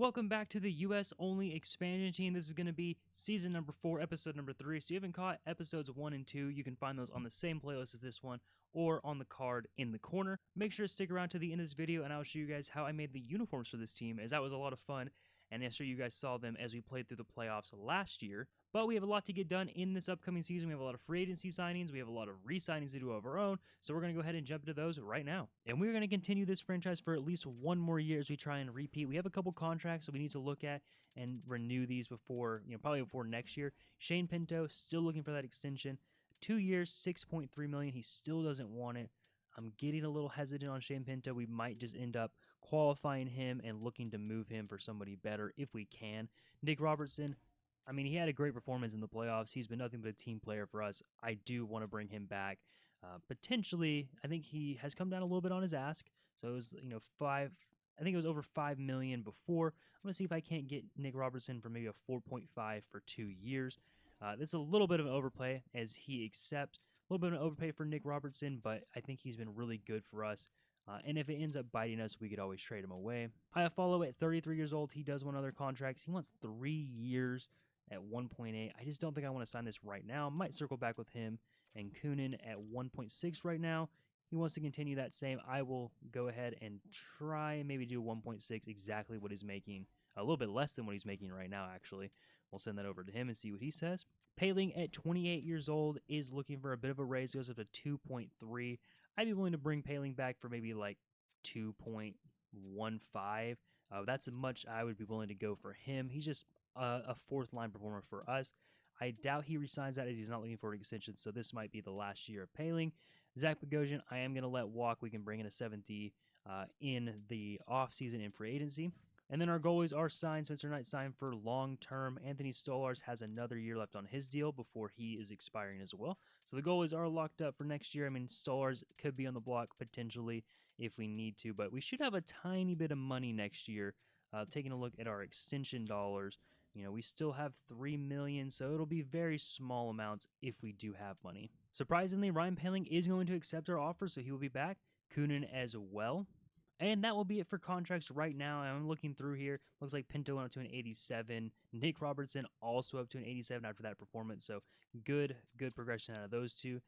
Welcome back to the US only expansion team. This is going to be season number 4, episode number 3. So you haven't caught episodes 1 and 2. You can find those on the same playlist as this one or on the card in the corner. Make sure to stick around to the end of this video and I'll show you guys how I made the uniforms for this team, as that was a lot of fun. And I'm sure you guys saw them as we played through the playoffs last year. But we have a lot to get done in this upcoming season. We have a lot of free agency signings. We have a lot of re-signings to do of our own. So we're going to go ahead and jump into those right now. And we're going to continue this franchise for at least one more year as we try and repeat. We have a couple contracts that we need to look at and renew these before, probably before next year. Shane Pinto, still looking for that extension. 2 years, $6.3 million. He still doesn't want it. I'm getting a little hesitant on Shane Pinto. We might just end up qualifying him and looking to move him for somebody better if we can. Nick Robertson, I mean, he had a great performance in the playoffs. He's been nothing but a team player for us. I do want to bring him back. Potentially, I think he has come down a little bit on his ask. So it was, I think it was over $5 million before. I'm going to see if I can't get Nick Robertson for maybe a 4.5 for 2 years. This is a little bit of an overpay as he accepts. A little bit of an overpay for Nick Robertson, but I think he's been really good for us. And if it ends up biting us, we could always trade him away. I follow at 33 years old. He does want other contracts. He wants 3 years at 1.8. I just don't think I want to sign this right now. Might circle back with him and Kunin at 1.6 right now. He wants to continue that same. I will go ahead and try and maybe do 1.6, exactly what he's making. A little bit less than what he's making right now, actually. We'll send that over to him and see what he says. Paling at 28 years old is looking for a bit of a raise. Goes up to 2.3. I'd be willing to bring Paling back for maybe like 2.15. That's as much I would be willing to go for him. He's just a fourth line performer for us. I doubt he resigns that as he's not looking for an extension, so this might be the last year of Paling. Zach Bogosian, I am going to let walk. We can bring in a 7D in the offseason in free agency. And then our goalies are signed. Spencer Knight signed for long-term. Anthony Stolarz has another year left on his deal before he is expiring as well. So the goalies are locked up for next year. I mean, Stolarz could be on the block potentially if we need to, but we should have a tiny bit of money next year. Taking a look at our extension dollars, we still have $3 million, so it'll be very small amounts if we do have money. Surprisingly, Ryan Paling is going to accept our offer, so he will be back. Kunin as well. And that will be it for contracts right now. I'm looking through here. Looks like Pinto went up to an 87. Nick Robertson also up to an 87 after that performance. So good progression out of those two.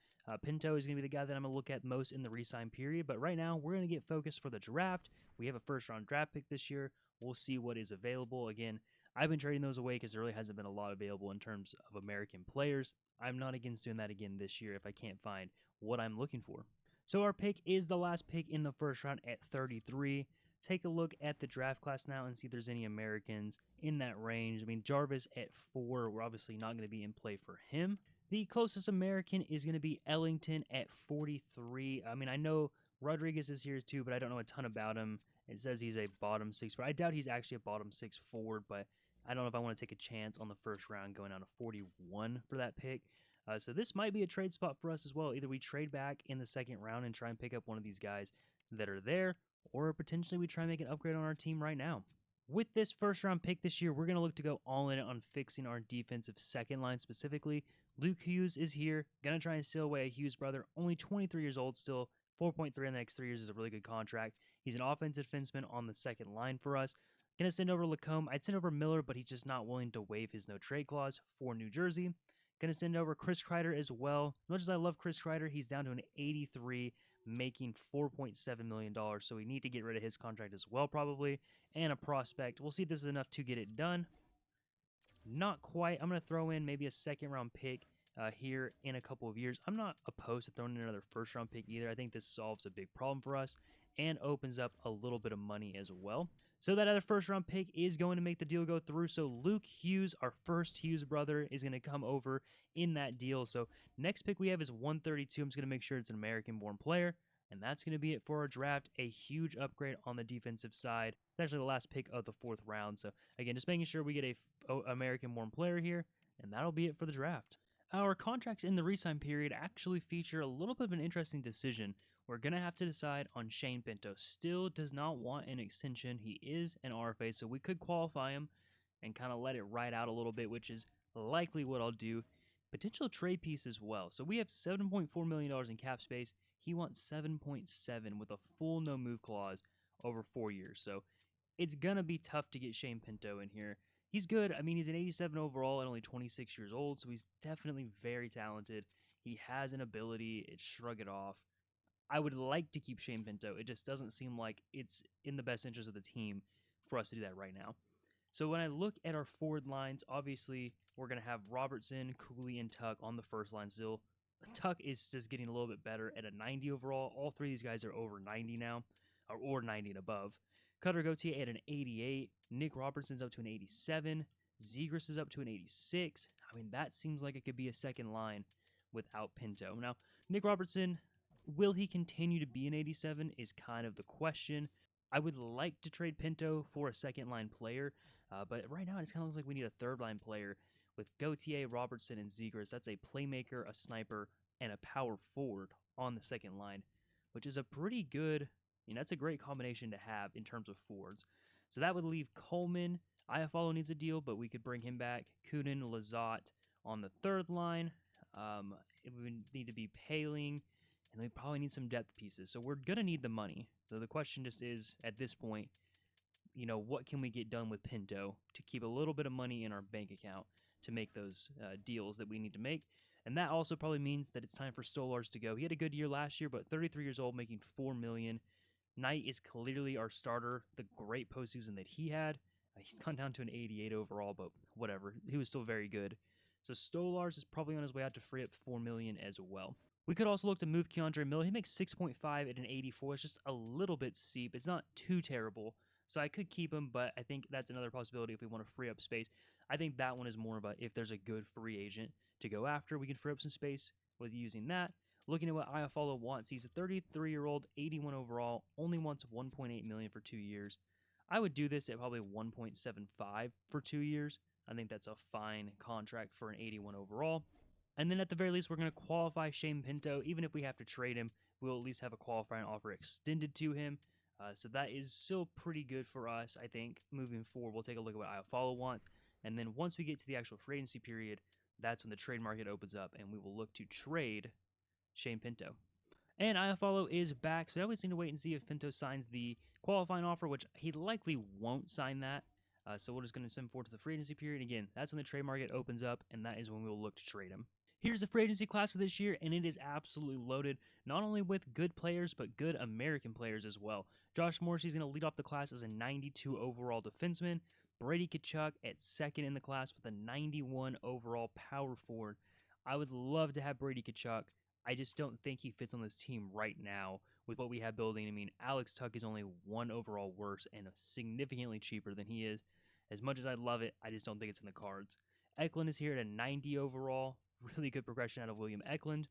Pinto is going to be the guy that I'm going to look at most in the re-sign period. But right now, we're going to get focused for the draft. We have a first-round draft pick this year. We'll see what is available. Again, I've been trading those away because there really hasn't been a lot available in terms of American players. I'm not against doing that again this year if I can't find what I'm looking for. So our pick is the last pick in the first round at 33. Take a look at the draft class now and see if there's any Americans in that range. I mean, Jarvis at 4, we're obviously not going to be in play for him. The closest American is going to be Ellington at 43. I mean, I know Rodriguez is here too, but I don't know a ton about him. It says he's a bottom 6 forward. I doubt he's actually a bottom 6 forward, but I don't know if I want to take a chance on the first round going down to 41 for that pick. So this might be a trade spot for us as well. Either we trade back in the second round and try and pick up one of these guys that are there, or potentially we try and make an upgrade on our team right now. With this first round pick this year, we're going to look to go all in on fixing our defensive second line specifically. Luke Hughes is here. Going to try and steal away a Hughes brother. Only 23 years old still. 4.3 in the next 3 years is a really good contract. He's an offensive defenseman on the second line for us. Going to send over Lacombe. I'd send over Miller, but he's just not willing to waive his no trade clause for New Jersey. Going to send over Chris Kreider as well. As much as I love Chris Kreider, he's down to an 83, making $4.7 million. So we need to get rid of his contract as well, probably. And a prospect. We'll see if this is enough to get it done. Not quite. I'm going to throw in maybe a second-round pick here in a couple of years. I'm not opposed to throwing in another first-round pick either. I think this solves a big problem for us and opens up a little bit of money as well. So that other first-round pick is going to make the deal go through. So Luke Hughes, our first Hughes brother, is going to come over in that deal. So next pick we have is 132. I'm just going to make sure it's an American-born player. And that's going to be it for our draft. A huge upgrade on the defensive side. It's actually the last pick of the 4th round. So again, just making sure we get a American-born player here. And that'll be it for the draft. Our contracts in the re-sign period actually feature a little bit of an interesting decision. We're going to have to decide on Shane Pinto. Still does not want an extension. He is an RFA, so we could qualify him and kind of let it ride out a little bit, which is likely what I'll do. Potential trade piece as well. So we have $7.4 million in cap space. He wants 7.7 with a full no move clause over 4 years. So it's going to be tough to get Shane Pinto in here. He's good. I mean, he's an 87 overall at only 26 years old, so he's definitely very talented. He has an ability. It's shrug it off. I would like to keep Shane Pinto. It just doesn't seem like it's in the best interest of the team for us to do that right now. So when I look at our forward lines, obviously we're going to have Robertson, Cooley, and Tuch on the first line still. Tuch is just getting a little bit better at a 90 overall. All three of these guys are over 90 now, or 90 and above. Cutter Gauthier at an 88. Nick Robertson's up to an 87. Zegras is up to an 86. I mean, that seems like it could be a second line without Pinto. Now, Nick Robertson, will he continue to be an 87 is kind of the question. I would like to trade Pinto for a second line player, but right now it just kind of looks like we need a third line player with Gauthier, Robertson, and Zegras. That's a playmaker, a sniper, and a power forward on the second line, which is a pretty good, that's a great combination to have in terms of forwards. So that would leave Coleman. Iafallo needs a deal, but we could bring him back. Kunin, Lizotte on the third line. It would need to be Paling, and we probably need some depth pieces. So we're going to need the money. So the question just is, at this point, what can we get done with Pinto to keep a little bit of money in our bank account to make those deals that we need to make? And that also probably means that it's time for Stolarz to go. He had a good year last year, but 33 years old, making $4 million. Knight is clearly our starter. The great postseason that he had. He's gone down to an 88 overall, but whatever. He was still very good. So Stolarz is probably on his way out to free up $4 million as well. We could also look to move Keandre Miller. He makes 6.5 at an 84. It's just a little bit steep. It's not too terrible. So I could keep him, but I think that's another possibility if we want to free up space. I think that one is more of a if there's a good free agent to go after, we can free up some space with using that. Looking at what Iafallo wants, he's a 33-year-old, 81 overall, only wants $1.8 million for 2 years. I would do this at probably 1.75 for 2 years. I think that's a fine contract for an 81 overall. And then at the very least, we're going to qualify Shane Pinto. Even if we have to trade him, we'll at least have a qualifying offer extended to him. So that is still pretty good for us, I think, moving forward. We'll take a look at what Iafallo wants. And then once we get to the actual free agency period, that's when the trade market opens up, and we will look to trade Shane Pinto. And Iafallo is back, so now we just need to wait and see if Pinto signs the qualifying offer, which he likely won't sign that. So we're just going to send forward to the free agency period. Again, that's when the trade market opens up, and that is when we'll look to trade him. Here's the free agency class for this year, and it is absolutely loaded, not only with good players, but good American players as well. Josh Morrissey's going to lead off the class as a 92 overall defenseman. Brady Tkachuk at second in the class with a 91 overall power forward. I would love to have Brady Tkachuk. I just don't think he fits on this team right now with what we have building. I mean, Alex Tuch is only 1 overall worse and significantly cheaper than he is. As much as I love it, I just don't think it's in the cards. Eklund is here at a 90 overall. Really good progression out of William Eklund.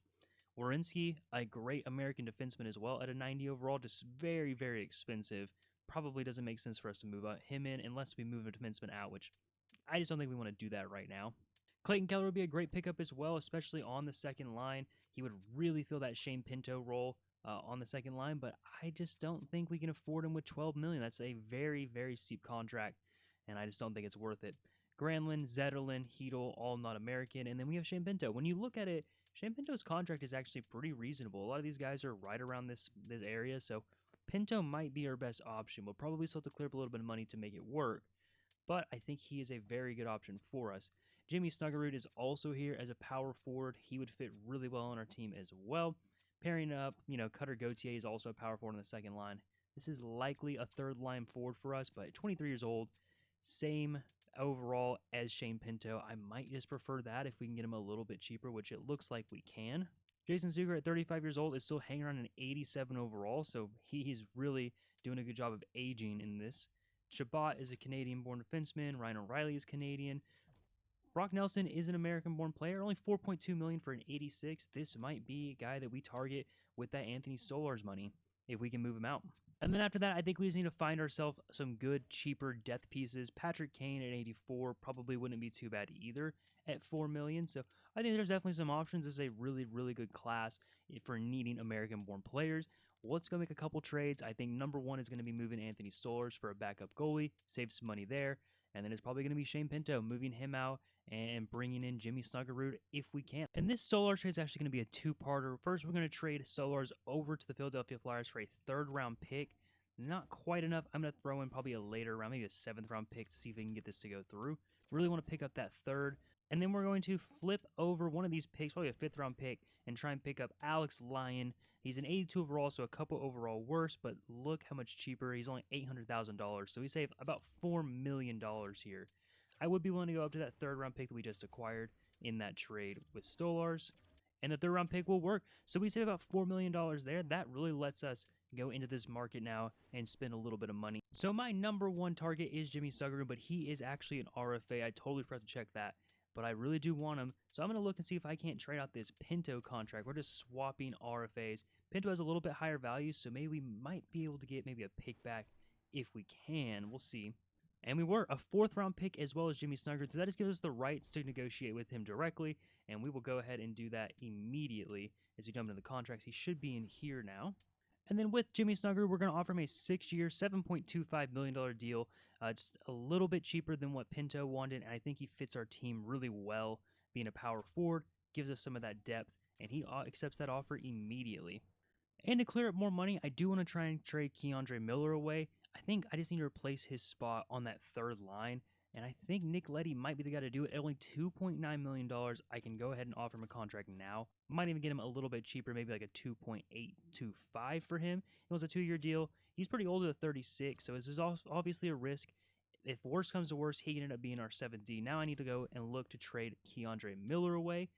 Werenski, a great American defenseman as well at a 90 overall, just very, very expensive. Probably doesn't make sense for us to move him in unless we move a defenseman out, which I just don't think we want to do that right now. Clayton Keller would be a great pickup as well, especially on the second line. He would really fill that Shane Pinto role on the second line, but I just don't think we can afford him with $12 million. That's a very, very steep contract, and I just don't think it's worth it. Granlund, Zetterlund, Hedl, all not American, and then we have Shane Pinto. When you look at it, Shane Pinto's contract is actually pretty reasonable. A lot of these guys are right around this area, so Pinto might be our best option. We'll probably still have to clear up a little bit of money to make it work, but I think he is a very good option for us. Jimmy Snuggerud is also here as a power forward. He would fit really well on our team as well. Pairing up, Cutter Gauthier is also a power forward on the second line. This is likely a third line forward for us, but 23 years old, same overall as Shane Pinto. I might just prefer that if we can get him a little bit cheaper, which it looks like we can. Jason Zucker at 35 years old is still hanging around an 87 overall, so he's really doing a good job of aging in this. Chabot is a Canadian-born defenseman. Ryan O'Reilly is Canadian. Brock Nelson is an American-born player, only $4.2 million for an 86. This might be a guy that we target with that Anthony Stolarz money if we can move him out. And then after that, I think we just need to find ourselves some good, cheaper depth pieces. Patrick Kane at 84 probably wouldn't be too bad either at $4 million. So I think there's definitely some options. This is a really, really good class for needing American-born players. Let's go make a couple trades. I think number one is going to be moving Anthony Stolarz for a backup goalie, save some money there. And then it's probably going to be Shane Pinto, moving him out and bringing in Jimmy Snuggerud if we can. And this Stolarz trade is actually going to be a two-parter. First, we're going to trade Stolarz over to the Philadelphia Flyers for a third-round pick not quite enough. I'm going to throw in probably a later round, maybe a 7th round pick to see if we can get this to go through. Really want to pick up that 3rd. And then we're going to flip over one of these picks, probably a 5th round pick, and try and pick up Alex Lyon. He's an 82 overall, so a couple overall worse, but look how much cheaper. He's only $800,000, so we save about $4 million here. I would be willing to go up to that 3rd round pick that we just acquired in that trade with Stolars, and the 3rd round pick will work. So we save about $4 million there. That really lets us go into this market now and spend a little bit of money. So my number 1 target is Jimmy Suggerud, but he is actually an RFA. I totally forgot to check that, but I really do want him. So I'm going to look and see if I can't trade out this Pinto contract. We're just swapping RFAs. Pinto has a little bit higher value, so maybe we might be able to get maybe a pick back if we can. We'll see. And we were a 4th round pick as well as Jimmy Suggerud, so that just gives us the rights to negotiate with him directly, and we will go ahead and do that immediately as we jump into the contracts. He should be in here now. And then with Jimmy Suggerud, we're going to offer him a 6-year, $7.25 million deal, just a little bit cheaper than what Pinto wanted, and I think he fits our team really well, being a power forward, gives us some of that depth, and he accepts that offer immediately. And to clear up more money, I do want to try and trade Keandre Miller away. I think I just need to replace his spot on that 3rd line, and I think Nick Leddy might be the guy to do it. At only $2.9 million, I can go ahead and offer him a contract now. Might even get him a little bit cheaper, maybe like a 2.825 for him. It was a 2-year deal. He's pretty old at 36, so this is obviously a risk. If worse comes to worse, he can end up being our 7D. Now I need to go and look to trade Keandre Miller away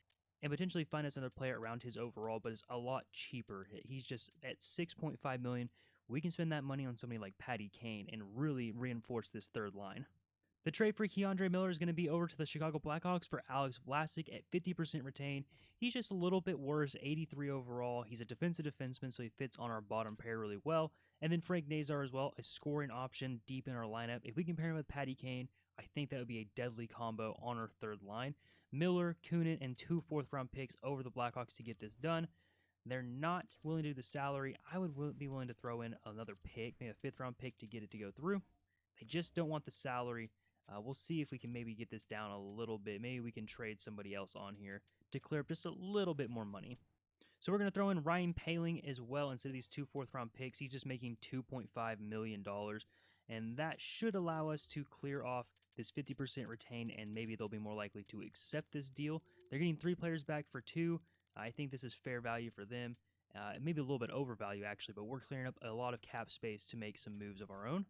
and potentially find us another player around his overall, but it's a lot cheaper. He's just at $6.5 million. We can spend that money on somebody like Patty Kane and really reinforce this 3rd line. The trade for Keandre Miller is going to be over to the Chicago Blackhawks for Alex Vlasic at 50% retained. He's just a little bit worse, 83 overall. He's a defensive defenseman, so he fits on our bottom pair really well. And then Frank Nazar as well, a scoring option deep in our lineup. If we can pair him with Patty Kane, I think that would be a deadly combo on our 3rd line. Miller, Kunin, and 2 4th round picks over the Blackhawks to get this done. They're not willing to do the salary. I would be willing to throw in another pick, maybe a 5th round pick to get it to go through. They just don't want the salary. We'll see if we can maybe get this down a little bit. Maybe we can trade somebody else on here to clear up just a little bit more money. So we're going to throw in Ryan Poehling as well instead of these 2 4th round picks. He's just making $2.5 million, and that should allow us to clear off this 50% retain, and maybe they'll be more likely to accept this deal. They're getting 3 players back for 2. I think this is fair value for them. Maybe a little bit overvalue, actually, but we're clearing up a lot of cap space to make some moves of our own.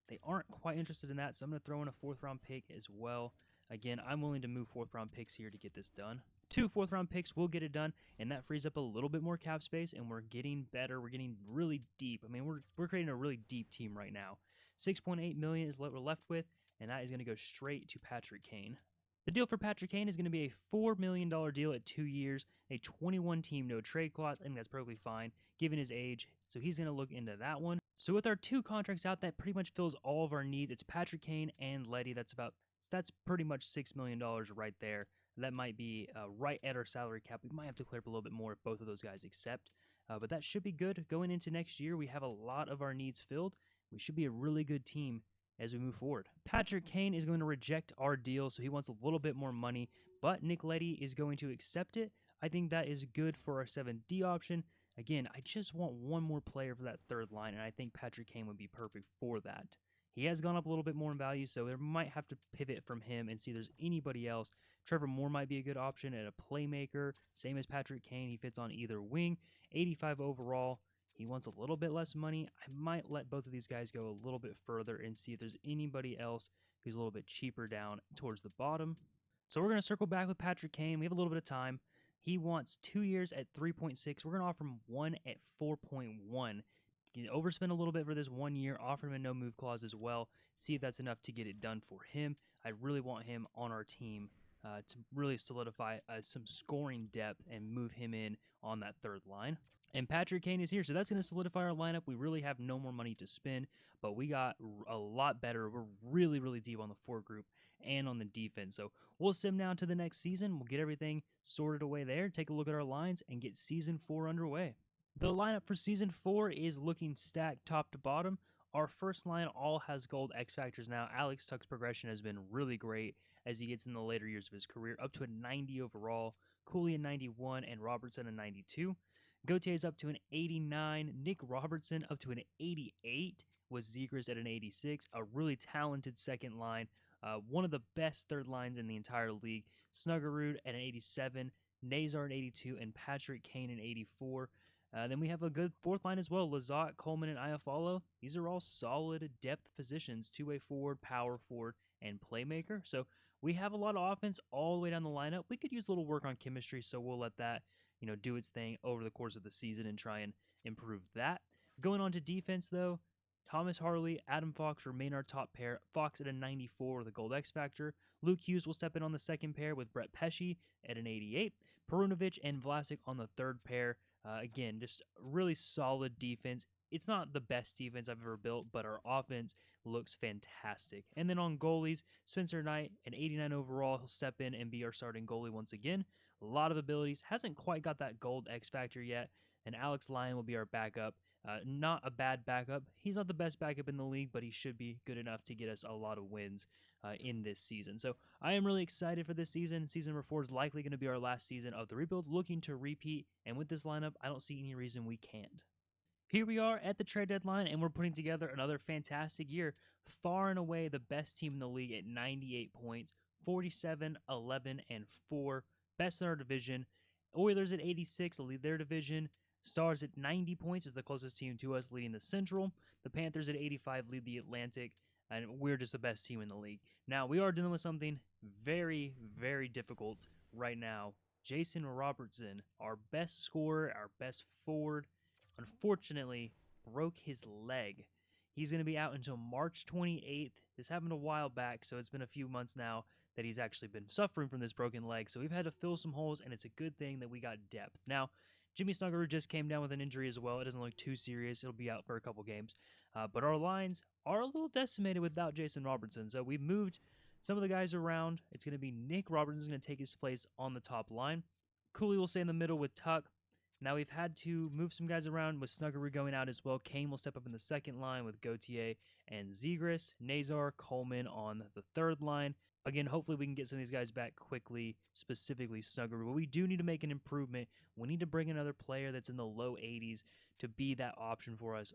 They aren't quite interested in that, so I'm going to throw in a 4th round pick as well. Again, I'm willing to move 4th round picks here to get this done. 2 4th round picks will get it done, and that frees up a little bit more cap space, and we're getting better. We're getting really deep. I mean, we're creating a really deep team right now. $6.8 million is what we're left with, and that is going to go straight to Patrick Kane. The deal for Patrick Kane is going to be a $4 million deal at 2 years, a 21-team no-trade clause. I think that's perfectly fine, given his age, so he's going to look into that one. So with our 2 contracts out, that pretty much fills all of our needs. It's Patrick Kane and Leddy. That's pretty much $6 million right there. That might be right at our salary cap. We might have to clear up a little bit more if both of those guys accept, but that should be good. Going into next year, we have a lot of our needs filled. We should be a really good team as we move forward. Patrick Kane is going to reject our deal, so he wants a little bit more money, but Nick Leddy is going to accept it. I think that is good for our 7D option. Again, I just want one more player for that 3rd line, and I think Patrick Kane would be perfect for that. He has gone up a little bit more in value, so there might have to pivot from him and see if there's anybody else. Trevor Moore might be a good option at a playmaker, same as Patrick Kane. He fits on either wing, 85 overall. He wants a little bit less money. I might let both of these guys go a little bit further and see if there's anybody else who's a little bit cheaper down towards the bottom. So we're going to circle back with Patrick Kane. We have a little bit of time. He wants 2 years at 3.6. We're going to offer him 1 at 4.1. You can overspend a little bit for this 1 year, offer him a no-move clause as well, see if that's enough to get it done for him. I really want him on our team to really solidify some scoring depth and move him in on that 3rd line. And Patrick Kane is here, so that's going to solidify our lineup. We really have no more money to spend, but we got a lot better. We're really, really deep on the forward group and on the defense. So we'll sim down to the next season. We'll get everything sorted away there, take a look at our lines, and get Season 4 underway. The lineup for Season 4 is looking stacked top to bottom. Our first line all has gold X Factors now. Alex Tuch's progression has been really great as he gets in the later years of his career, up to a 90 overall, Cooley a 91, and Robertson a 92. Gauthier is up to an 89. Nick Robertson up to an 88, with Zegras at an 86. A really talented second line. One of the best third lines in the entire league. Snuggerud at an 87, Nazar at 82, and Patrick Kane at 84. Then we have a good fourth line as well. Lazat, Coleman, and Iafallo. These are all solid depth positions. Two-way forward, power forward, and playmaker. So we have a lot of offense all the way down the lineup. We could use a little work on chemistry, so we'll let that do its thing over the course of the season and try and improve that. Going on to defense, though, Thomas Harley, Adam Fox remain our top pair. Fox at a 94 with a gold X factor. Luke Hughes will step in on the second pair with Brett Pesce at an 88. Perunovic and Vlasic on the third pair. Again, just really solid defense. It's not the best defense I've ever built, but our offense looks fantastic. And then on goalies, Spencer Knight, an 89 overall, he'll step in and be our starting goalie once again. A lot of abilities. Hasn't quite got that gold X factor yet. And Alex Lyon will be our backup. Not a bad backup. He's not the best backup in the league, but he should be good enough to get us a lot of wins in this season. So I am really excited for this season. Season number 4 is likely going to be our last season of the rebuild, looking to repeat. And with this lineup, I don't see any reason we can't. Here we are at the trade deadline, and we're putting together another fantastic year. Far and away the best team in the league at 98 points, 47, 11, and 4. Best in our division. Oilers at 86 lead their division. Stars at 90 points is the closest team to us, leading the Central. The Panthers at 85 lead the Atlantic, and we're just the best team in the league. Now, we are dealing with something very, very difficult right now. Jason Robertson, our best scorer, our best forward, unfortunately broke his leg. He's going to be out until March 28th. This happened a while back, so it's been a few months now that he's actually been suffering from this broken leg. So we've had to fill some holes, and it's a good thing that we got depth. Now, Jimmy Snuggerud just came down with an injury as well. It doesn't look too serious. It'll be out for a couple games. But our lines are a little decimated without Jason Robertson. So we've moved some of the guys around. It's going to be Nick Robertson going to take his place on the top line. Cooley will stay in the middle with Tuch. Now we've had to move some guys around with Snuggerud going out as well. Kane will step up in the second line with Gauthier and Zegras. Nazar, Coleman on the third line. Again, hopefully we can get some of these guys back quickly, specifically Snuggerud. But we do need to make an improvement. We need to bring another player that's in the low 80s to be that option for us.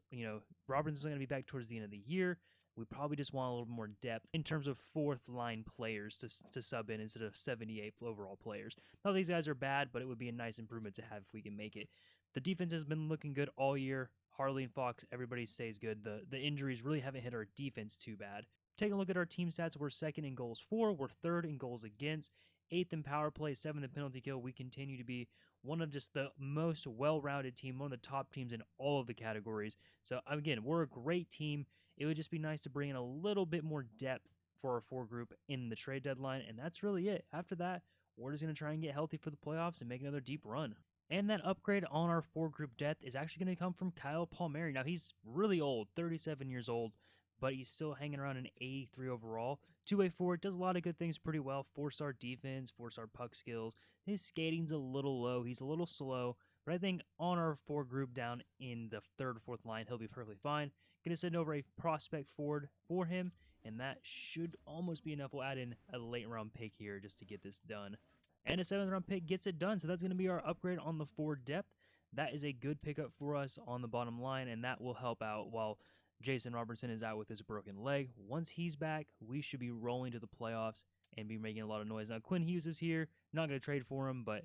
Robertson's going to be back towards the end of the year. We probably just want a little more depth in terms of fourth-line players to sub in instead of 78 overall players. Not these guys are bad, but it would be a nice improvement to have if we can make it. The defense has been looking good all year. Harley and Fox, everybody stays good. The injuries really haven't hit our defense too bad. Taking a look at our team stats, we're second in goals for, we're third in goals against, 8th in power play, 7th in penalty kill. We continue to be one of just the most well-rounded team, one of the top teams in all of the categories. So again, we're a great team. It would just be nice to bring in a little bit more depth for our 4 group in the trade deadline, and that's really it. After that, we're just going to try and get healthy for the playoffs and make another deep run. And that upgrade on our 4 group depth is actually going to come from Kyle Palmieri. Now, he's really old, 37 years old, but he's still hanging around an 83 overall. Two-way forward, does a lot of good things pretty well. 4-star defense, 4-star puck skills. His skating's a little low. He's a little slow. But I think on our 4 group down in the 3rd or 4th line, he'll be perfectly fine. Going to send over a prospect forward for him, and that should almost be enough. We'll add in a late-round pick here just to get this done. And a 7th-round pick gets it done, so that's going to be our upgrade on the forward depth. That is a good pickup for us on the bottom line, and that will help out while Jason Robertson is out with his broken leg. Once he's back, we should be rolling to the playoffs and be making a lot of noise. Now, Quinn Hughes is here. Not going to trade for him, but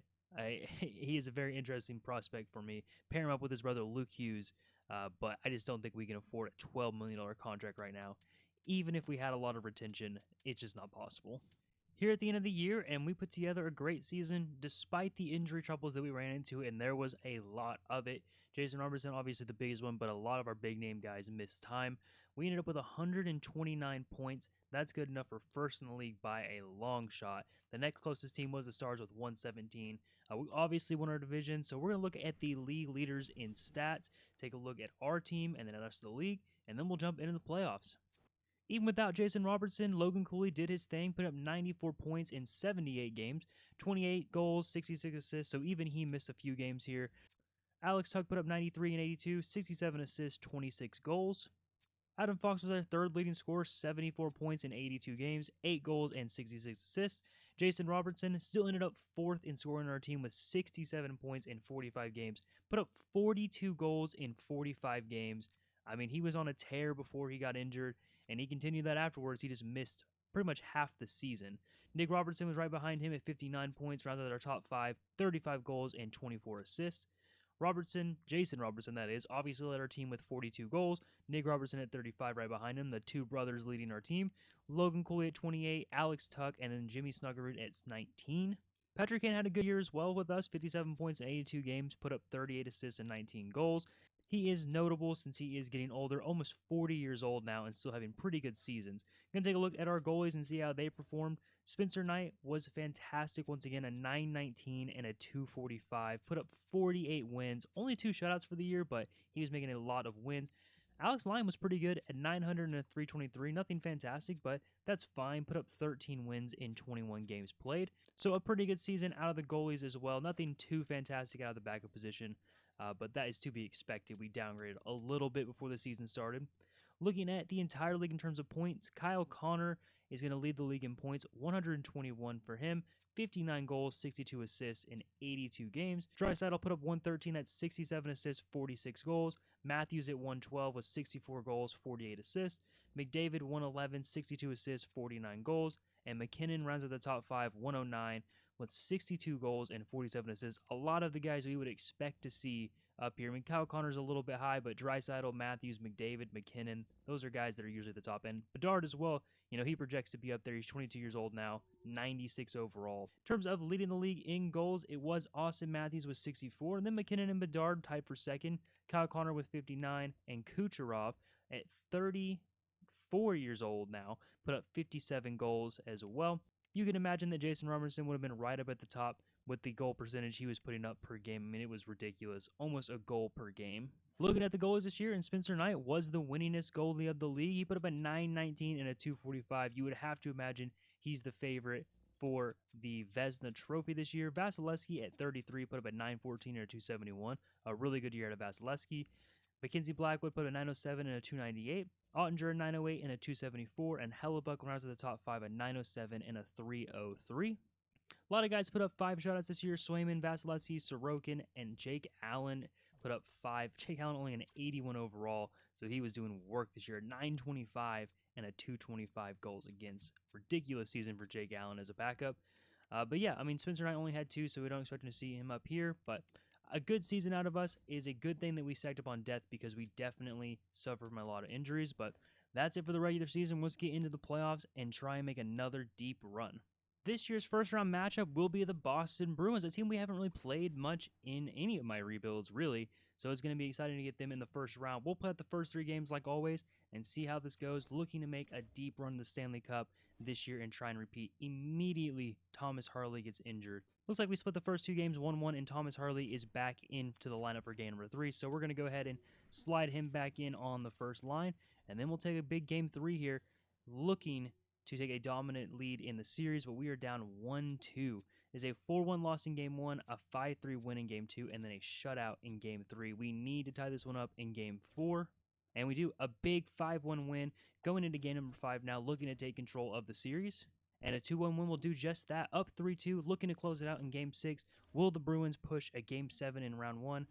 he is a very interesting prospect for me. Pair him up with his brother Luke Hughes, but I just don't think we can afford a $12 million contract right now. Even if we had a lot of retention, it's just not possible. Here at the end of the year, and we put together a great season despite the injury troubles that we ran into, and there was a lot of it. Jason Robertson, obviously the biggest one, but a lot of our big-name guys missed time. We ended up with 129 points. That's good enough for first in the league by a long shot. The next closest team was the Stars with 117. We obviously won our division, so we're going to look at the league leaders in stats, take a look at our team and then the rest of the league, and then we'll jump into the playoffs. Even without Jason Robertson, Logan Cooley did his thing, put up 94 points in 78 games, 28 goals, 66 assists, so even he missed a few games here. Alex Tuch put up 93 and 82, 67 assists, 26 goals. Adam Fox was our 3rd leading scorer, 74 points in 82 games, 8 goals, and 66 assists. Jason Robertson still ended up 4th in scoring on our team with 67 points in 45 games, put up 42 goals in 45 games. I mean, he was on a tear before he got injured, and he continued that afterwards. He just missed pretty much half the season. Nick Robertson was right behind him at 59 points, rounded out our top 5, 35 goals and 24 assists. Jason Robertson that is, obviously led our team with 42 goals. Nick Robertson at 35 right behind him, the two brothers leading our team. Logan Cooley at 28, Alex Tuch, and then Jimmy Snuggerud at 19. Patrick Kane had a good year as well with us, 57 points in 82 games, put up 38 assists and 19 goals. He is notable since he is getting older, almost 40 years old now, and still having pretty good seasons. Gonna take a look at our goalies and see how they performed. Spencer Knight was fantastic once again, a 919 and a 245, put up 48 wins, only 2 shutouts for the year, but he was making a lot of wins. Alex Lyon was pretty good at 900 and a 323, nothing fantastic, but that's fine, put up 13 wins in 21 games played. So a pretty good season out of the goalies as well, nothing too fantastic out of the backup position, but that is to be expected. We downgraded a little bit before the season started. Looking at the entire league in terms of points, Kyle Connor is going to lead the league in points, 121 for him, 59 goals, 62 assists in 82 games. Draisaitl put up 113, that's 67 assists, 46 goals. Matthews at 112 with 64 goals, 48 assists. McDavid 111, 62 assists, 49 goals. And McKinnon rounds out the top 5, 109 with 62 goals and 47 assists. A lot of the guys we would expect to see up here. I mean, Kyle Connor's a little bit high, but Draisaitl, Matthews, McDavid, McKinnon, those are guys that are usually at the top end. Bedard as well, he projects to be up there. He's 22 years old now, 96 overall. In terms of leading the league in goals, it was Austin Matthews with 64, and then McKinnon and Bedard tied for second, Kyle Connor with 59, and Kucherov at 34 years old now, put up 57 goals as well. You can imagine that Jason Robertson would have been right up at the top with the goal percentage he was putting up per game. I mean, it was ridiculous. Almost a goal per game. Looking at the goalies this year, and Spencer Knight was the winningest goalie of the league. He put up a 919 and a 245. You would have to imagine he's the favorite for the Vezina Trophy this year. Vasilevsky at 33 put up a 914 and a 271. A really good year out of Vasilevsky. Mackenzie Blackwood put a 907 and a 298. Ottinger a 908 and a 274. And Hellebuck rounds at the top 5 a 907 and a 303. A lot of guys put up 5 shutouts this year. Swayman, Vasilevsky, Sorokin, and Jake Allen put up 5. Jake Allen only an 81 overall, so he was doing work this year. 925 and a 225 goals against. Ridiculous season for Jake Allen as a backup. But yeah, I mean, Spencer Knight only had 2, so we don't expect to see him up here. But a good season out of us is a good thing that we stacked up on depth because we definitely suffered from a lot of injuries. But that's it for the regular season. Let's get into the playoffs and try and make another deep run. This year's first round matchup will be the Boston Bruins, a team we haven't really played much in any of my rebuilds, really. So it's going to be exciting to get them in the first round. We'll play out the first 3 games like always and see how this goes. Looking to make a deep run to the Stanley Cup this year and try and repeat. Immediately, Thomas Harley gets injured. Looks like we split the first 2 games 1-1, and Thomas Harley is back into the lineup for game number 3. So we're going to go ahead and slide him back in on the first line. And then we'll take a big game 3 here, looking to take a dominant lead in the series, but we are down 1-2. There's a 4-1 loss in game 1, a 5-3 win in game 2, and then a shutout in game 3. We need to tie this one up in game 4, and we do. A big 5-1 win going into game number 5 now, looking to take control of the series. And a 2-1 win will do just that, up 3-2, looking to close it out in game 6. Will the Bruins push a game 7 in round 1?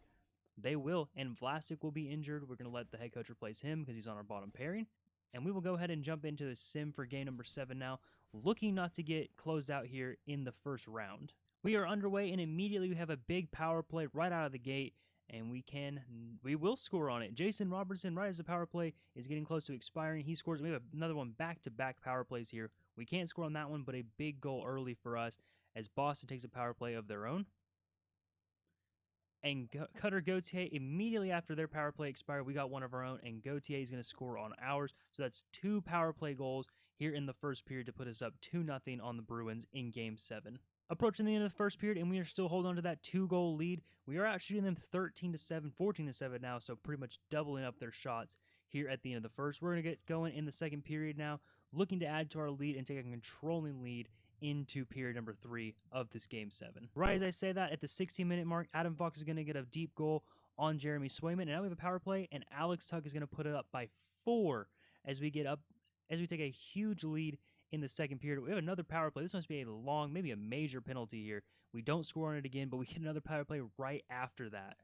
They will, and Vlasic will be injured. We're going to let the head coach replace him because he's on our bottom pairing. And we will go ahead and jump into the sim for game number 7 now, looking not to get closed out here in the first round. We are underway, and immediately we have a big power play right out of the gate, and we will score on it. Jason Robertson, right as the power play is getting close to expiring, he scores. We have another one back-to-back power plays here. We can't score on that one, but a big goal early for us as Boston takes a power play of their own. And Cutter Gauthier, immediately after their power play expired, we got one of our own, and Gauthier is going to score on ours. So that's 2 power play goals here in the first period to put us up 2-0 on the Bruins in Game 7. Approaching the end of the first period, and we are still holding on to that 2-goal lead. We are out shooting them 13-7, 14-7 now, so pretty much doubling up their shots here at the end of the first. We're going to get going in the second period now, looking to add to our lead and take a controlling lead into period number 3 of this game 7. Right as I say that, at the 16-minute mark, Adam Fox is going to get a deep goal on Jeremy Swayman, and now we have a power play, and Alex Tuch is going to put it up by 4 as we take a huge lead in the second period. We have another power play. This must be a long, maybe a major penalty here. We don't score on it again, but we get another power play right after that.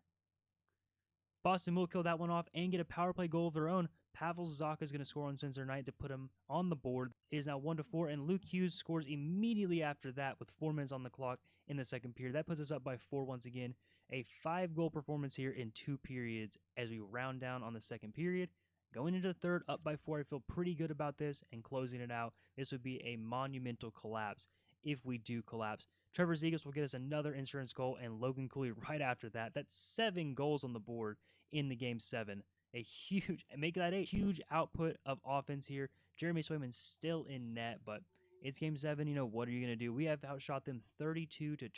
Boston will kill that one off and get a power play goal of their own. Pavel Zacha is going to score on Spencer Knight to put him on the board. It is now 1-4, and Luke Hughes scores immediately after that with 4 minutes on the clock in the second period. That puts us up by 4 once again. A 5-goal performance here in 2 periods as we round down on the second period. Going into the third, up by 4, I feel pretty good about this, and closing it out, this would be a monumental collapse if we do collapse. Trevor Zegras will get us another insurance goal, and Logan Cooley right after that. That's 7 goals on the board in the game 7. Make that a huge output of offense here. Jeremy Swayman's still in net, but it's game 7. You know, what are you going to do? We have outshot them 32-23.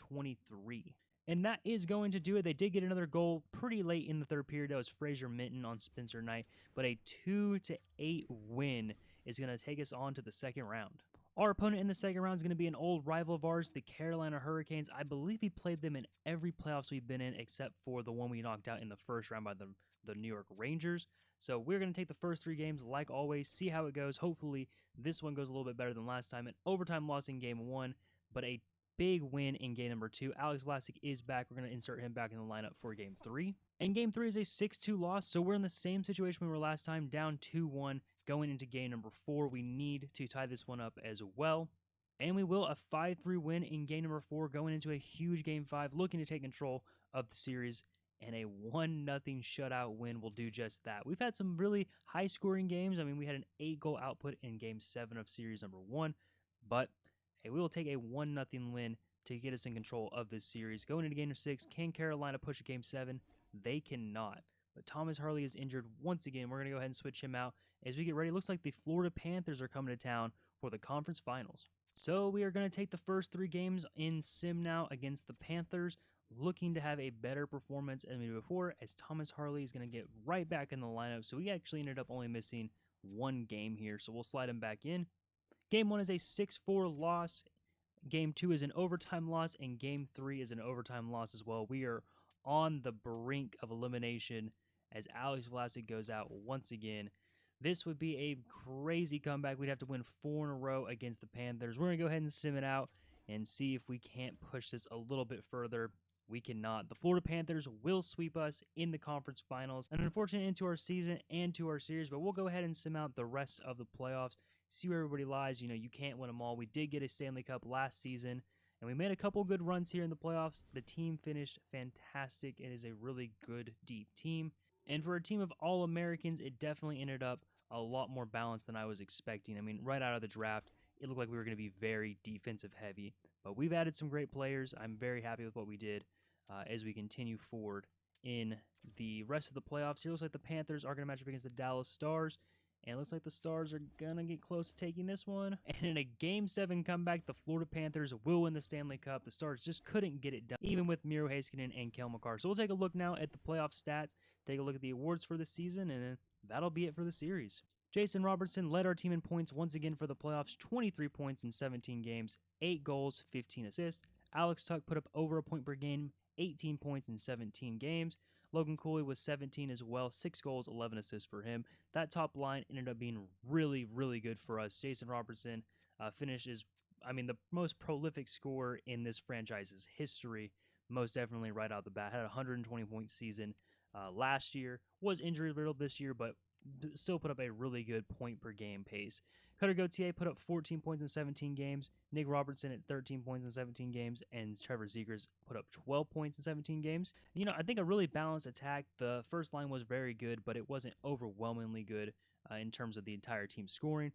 And that is going to do it. They did get another goal pretty late in the third period. That was Fraser Minton on Spencer Knight. But a 2-8 win is going to take us on to the second round. Our opponent in the second round is going to be an old rival of ours, the Carolina Hurricanes. I believe we played them in every playoffs we've been in except for the one we knocked out in the first round by the New York Rangers. So we're going to take the first 3 games like always, see how it goes. Hopefully this one goes a little bit better than last time. An overtime loss in game 1, but a big win in game number 2. Alex Vlasic is back. We're going to insert him back in the lineup for game 3. And game 3 is a 6-2 loss, so we're in the same situation we were last time, down 2-1 going into game number 4. We need to tie this one up as well. And we will a 5-3 win in game number 4, going into a huge game 5, looking to take control of the series. And a 1-0 shutout win will do just that. We've had some really high-scoring games. I mean, we had an 8-goal output in game 7 of series number 1, but hey, we will take a 1-0 win to get us in control of this series. Going into game 6, can Carolina push a game 7? They cannot. But Thomas Harley is injured once again. We're going to go ahead and switch him out as we get ready. It looks like the Florida Panthers are coming to town for the conference finals. So we are going to take the first 3 games in sim now against the Panthers, looking to have a better performance than we did before, as Thomas Harley is going to get right back in the lineup. So we actually ended up only missing 1 game here, so we'll slide him back in. Game 1 is a 6-4 loss. Game 2 is an overtime loss, and Game 3 is an overtime loss as well. We are on the brink of elimination as Alex Vlasic goes out once again. This would be a crazy comeback. We'd have to win 4 in a row against the Panthers. We're going to go ahead and sim it out and see if we can't push this a little bit further. We cannot. The Florida Panthers will sweep us in the conference finals. An unfortunate end to our season and to our series, but we'll go ahead and sim out the rest of the playoffs. See where everybody lies. You know, you can't win them all. We did get a Stanley Cup last season, and we made a couple good runs here in the playoffs. The team finished fantastic. It is a really good, deep team. And for a team of All-Americans, it definitely ended up a lot more balanced than I was expecting. I mean, right out of the draft, it looked like we were going to be very defensive heavy. But we've added some great players. I'm very happy with what we did as we continue forward in the rest of the playoffs. Here, looks like the Panthers are going to match up against the Dallas Stars. And it looks like the Stars are going to get close to taking this one. And in a Game 7 comeback, the Florida Panthers will win the Stanley Cup. The Stars just couldn't get it done, even with Miro Heiskanen and Cale Makar. So we'll take a look now at the playoff stats, take a look at the awards for the season, and then that'll be it for the series. Jason Robertson led our team in points once again for the playoffs, 23 points in 17 games, 8 goals, 15 assists. Alex Tuch put up over a point per game, 18 points in 17 games. Logan Cooley was 17 as well, 6 goals, 11 assists for him. That top line ended up being really, really good for us. Jason Robertson finishes, the most prolific scorer in this franchise's history, most definitely right out the bat. Had a 120-point season last year, was injury-riddled this year, but still put up a really good point-per-game pace. Cutter Gauthier put up 14 points in 17 games, Nick Robertson at 13 points in 17 games, and Trevor Zegras put up 12 points in 17 games. You know, I think a really balanced attack. The first line was very good, but it wasn't overwhelmingly good in terms of the entire team scoring.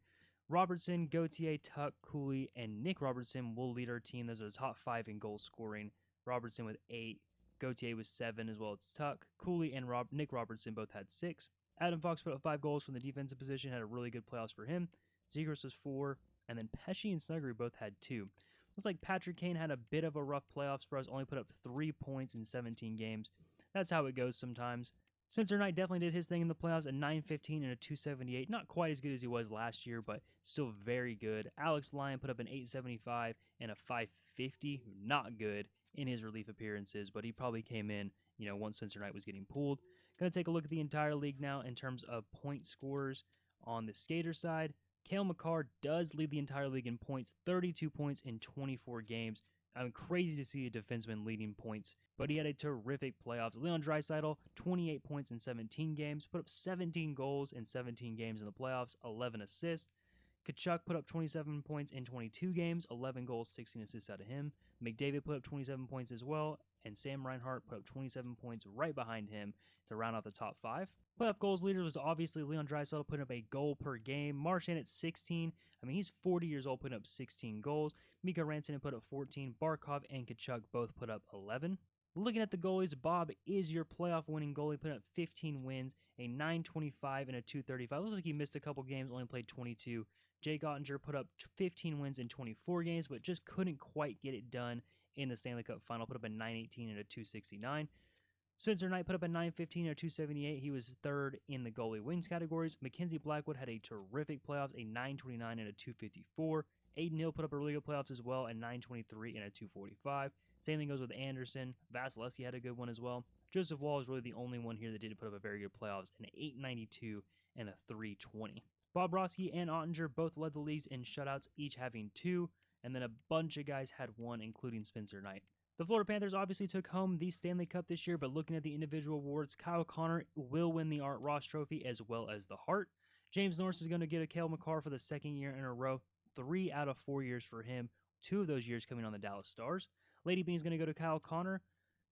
Robertson, Gauthier, Tuch, Cooley, and Nick Robertson will lead our team. Those are the top 5 in goal scoring. Robertson with 8, Gauthier with 7, as well as Tuch. Cooley and Nick Robertson both had 6. Adam Fox put up 5 goals from the defensive position, had a really good playoffs for him. Zegras was 4, and then Pesce and Snuggery both had 2. Looks like Patrick Kane had a bit of a rough playoffs for us, only put up 3 points in 17 games. That's how it goes sometimes. Spencer Knight definitely did his thing in the playoffs, a 915 and a 278. Not quite as good as he was last year, but still very good. Alex Lyon put up an 875 and a 550. Not good in his relief appearances, but he probably came in, once Spencer Knight was getting pulled. Going to take a look at the entire league now in terms of point scorers on the skater side. Cale Makar does lead the entire league in points, 32 points in 24 games. I'm crazy to see a defenseman leading points, but he had a terrific playoffs. Leon Draisaitl, 28 points in 17 games, put up 17 goals in 17 games in the playoffs, 11 assists. Tuch put up 27 points in 22 games, 11 goals, 16 assists out of him. McDavid put up 27 points as well, and Sam Reinhart put up 27 points right behind him to round out the top 5. Playoff goals leader was obviously Leon Draisaitl, putting up a goal per game. Marchand at 16. I mean, he's 40 years old, putting up 16 goals. Mika Rantanen put up 14. Barkov and Tuch both put up 11. Looking at the goalies, Bob is your playoff winning goalie, putting up 15 wins, a 925 and a 235. Looks like he missed a couple games, only played 22. Jake Ottinger put up 15 wins in 24 games, but just couldn't quite get it done in the Stanley Cup final. Put up a 918 and a 269. Spencer Knight put up a 915 or 278. He was third in the goalie wins categories. Mackenzie Blackwood had a terrific playoffs, a 929 and a 254. Aiden Hill put up a really good playoffs as well, a 923 and a 245. Same thing goes with Anderson. Vasilevsky had a good one as well. Joseph Wall is really the only one here that didn't put up a very good playoffs, an 892 and a 320. Bob Roski and Ottinger both led the leagues in shutouts, each having 2, and then a bunch of guys had 1, including Spencer Knight. The Florida Panthers obviously took home the Stanley Cup this year, but looking at the individual awards, Kyle Connor will win the Art Ross Trophy as well as the Hart. James Norris is going to get a Cale Makar for the second year in a row, 3 out of 4 years for him, 2 of those years coming on the Dallas Stars. Lady Bean is going to go to Kyle Connor.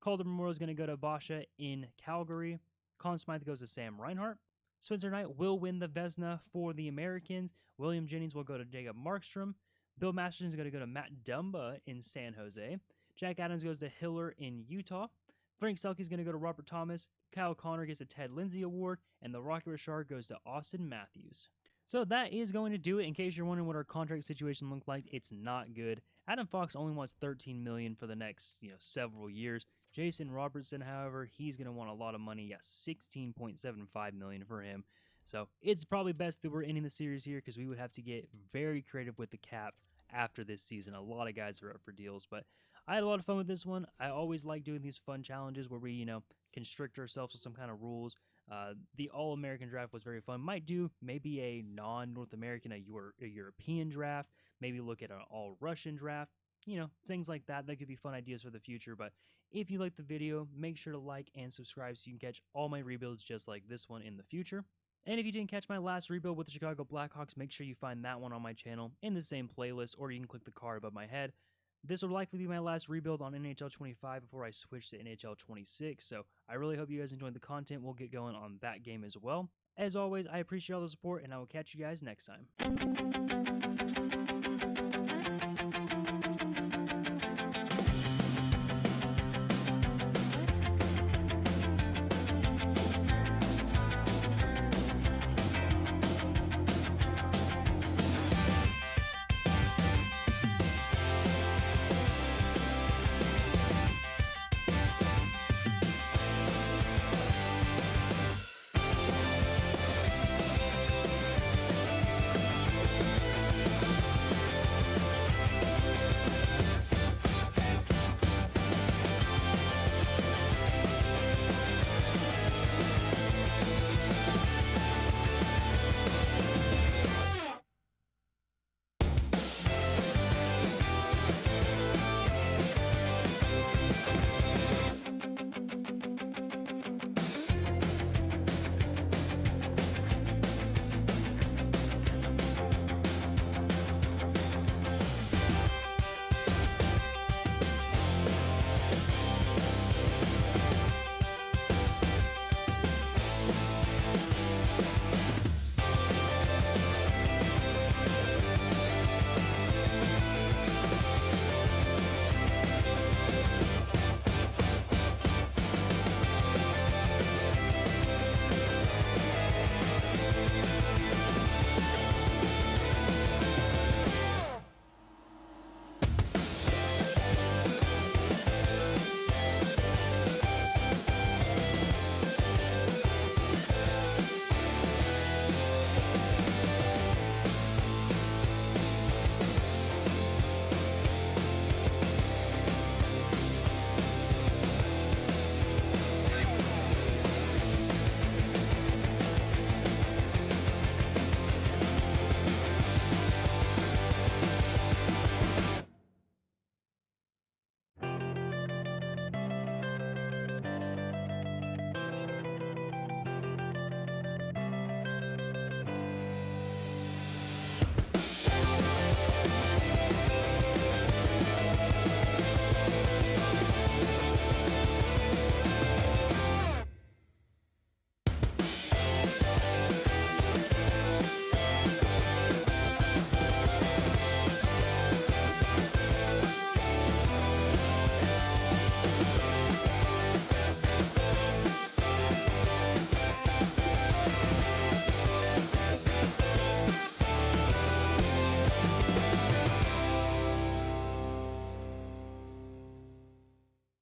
Calder Memorial is going to go to Basha in Calgary. Conn Smythe goes to Sam Reinhart. Spencer Knight will win the Vezina for the Americans. William Jennings will go to Jacob Markstrom. Bill Masterton is going to go to Matt Dumba in San Jose. Jack Adams goes to Hiller in Utah. Frank Selke is going to go to Robert Thomas. Kyle Connor gets a Ted Lindsay Award. And the Rocky Richard goes to Austin Matthews. So that is going to do it. In case you're wondering what our contract situation looked like, it's not good. Adam Fox only wants $13 million for the next several years. Jason Robertson, however, he's going to want a lot of money. Yeah, $16.75 million for him. So it's probably best that we're ending the series here because we would have to get very creative with the cap after this season. A lot of guys are up for deals, but I had a lot of fun with this one. I always like doing these fun challenges where we, constrict ourselves with some kind of rules. The All-American draft was very fun. Might do maybe a non-North American, a European draft. Maybe look at an All-Russian draft. Things like that. That could be fun ideas for the future. But if you liked the video, make sure to like and subscribe so you can catch all my rebuilds just like this one in the future. And if you didn't catch my last rebuild with the Chicago Blackhawks, make sure you find that one on my channel in the same playlist, or you can click the card above my head. This will likely be my last rebuild on NHL 25 before I switch to NHL 26, so I really hope you guys enjoyed the content. We'll get going on that game as well. As always, I appreciate all the support, and I will catch you guys next time.